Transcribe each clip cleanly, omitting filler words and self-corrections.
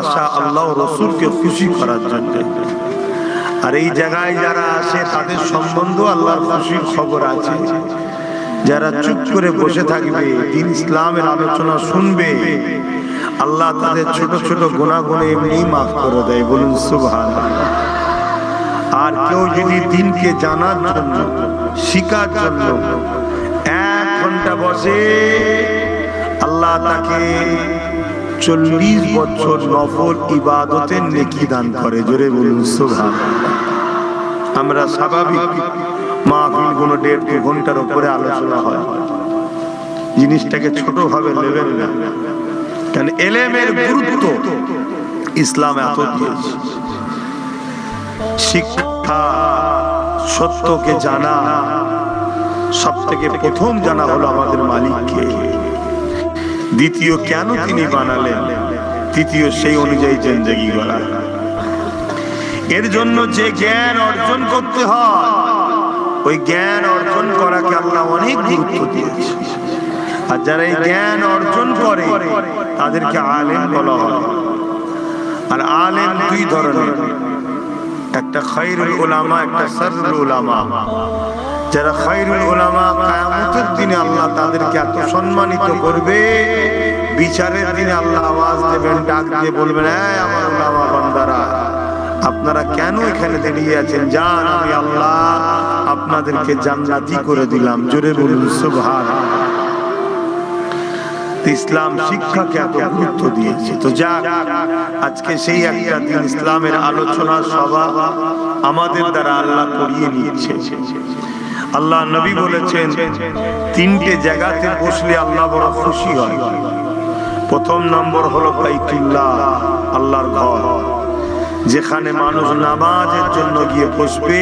আশা আল্লাহ রসুলকে খুশি করার জন্য। আর এই জায়গায় যারা আসে তাদের সম্বন্ধ আল্লাহর খুশির খবর আছে। যারা চুপ করে বসে থাকবে, দিন ইসলামের আলোচনা শুনবে, আল্লাহ তাদের ছোট ছোট গুনাহগুলো এমনি মাফ করে দেয়। বলুন সুবহানাল্লাহ। আর কেউ যদি দিনকে জানার জন্য, শিখার জন্য 1 ঘন্টা বসে, আল্লাহ তাকে 40 বছর নফল ইবাদতের নেকি দান করে। জোরে বলুন সুবহানাল্লাহ। আমরা স্বাভাবিক মাহফিল গুলো 1.5-2 ঘন্টার উপরে আলোচনা হয়, জিনিসটাকে ছোট ভাবে নেবেন না, কারণ ইলমের গুরুত্ব ইসলাম এত দিয়েছে। শিক্ষা, সত্যকে জানা, সব থেকে প্রথম জানা হলো আমাদের মালিককে, দ্বিতীয় কেন তিনি বানালেন, তৃতীয় সেই অনুযায়ী জিন্দেগি গড়া। এর জন্য যে জ্ঞান অর্জন করতে হয়, ওই জ্ঞান অর্জন করাকে আল্লাহ অনেক গুরুত্ব দিয়েছে। আর যারা এই জ্ঞান অর্জন করে তাদেরকে আলেম বলা হয়। আর আলেম 2 ধরনের, একটা খায়রুল উলামা, একটা শাররুল উলামা। যারা খায়রুল উলামা, কিয়ামতের দিনে আল্লাহ তাদেরকে এত সম্মানিত করবে, বিচারের দিনে আল্লাহ আওয়াজ দেবেন, ডাক দিয়ে বলবেন, এই আমার উলামা বান্দারা, আপনারা কেন এখানে দাঁড়িয়ে আছেন? যান, আমি আল্লাহ আপনাদেরকে জান্নাতি করে দিলাম। জোরে বলুন সুবহানাল্লাহ। ইসলাম শিক্ষাকে এত গুরুত্ব দিয়েছে। তো যাক, আজকে সেই একটা দিন ইসলামের আলোচনা সভা আমাদের দ্বারা আল্লাহ করিয়ে নিয়েছে। আল্লাহ নবী বলেছেন 3টে জায়গাতে বসলে আল্লাহ বড় খুশি হয়। প্রথম নম্বর হলো বাইতুল্লাহ, আল্লাহর ঘর, যেখানে মানুষ নামাজের জন্য গিয়ে বসবে,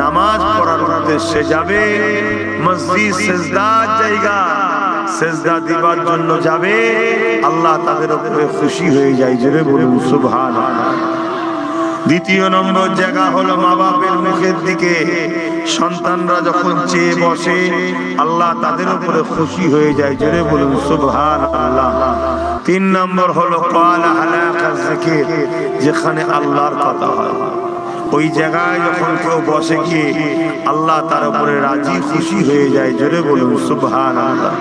নামাজ পড়ার উদ্দেশ্যে যাবে। মসজিদ সেজদার জায়গা, সেজদা দিবার জন্য যাবে, আল্লাহ তাদের উপরে খুশি হয়ে যায়। জোরে বলুন সুবহানাল্লাহ। দ্বিতীয় নম্বর জায়গা হলো মা বাপের মুখের দিকে, সন্তানরা যখন চেয়ে বসে, আল্লাহ তাদের উপরে খুশি হয়ে যায়। জোরে বলুন সুবহানাল্লাহ। 3 নম্বর হলো ক্বালা হালাকা যিকির, যেখানে আল্লাহর কথা হয়। ওই জায়গায় যখন কেউ বসে গিয়ে, আল্লাহ তার উপরে রাজি খুশি হয়ে যায়। জোরে বলুন সুবহানাল্লাহ।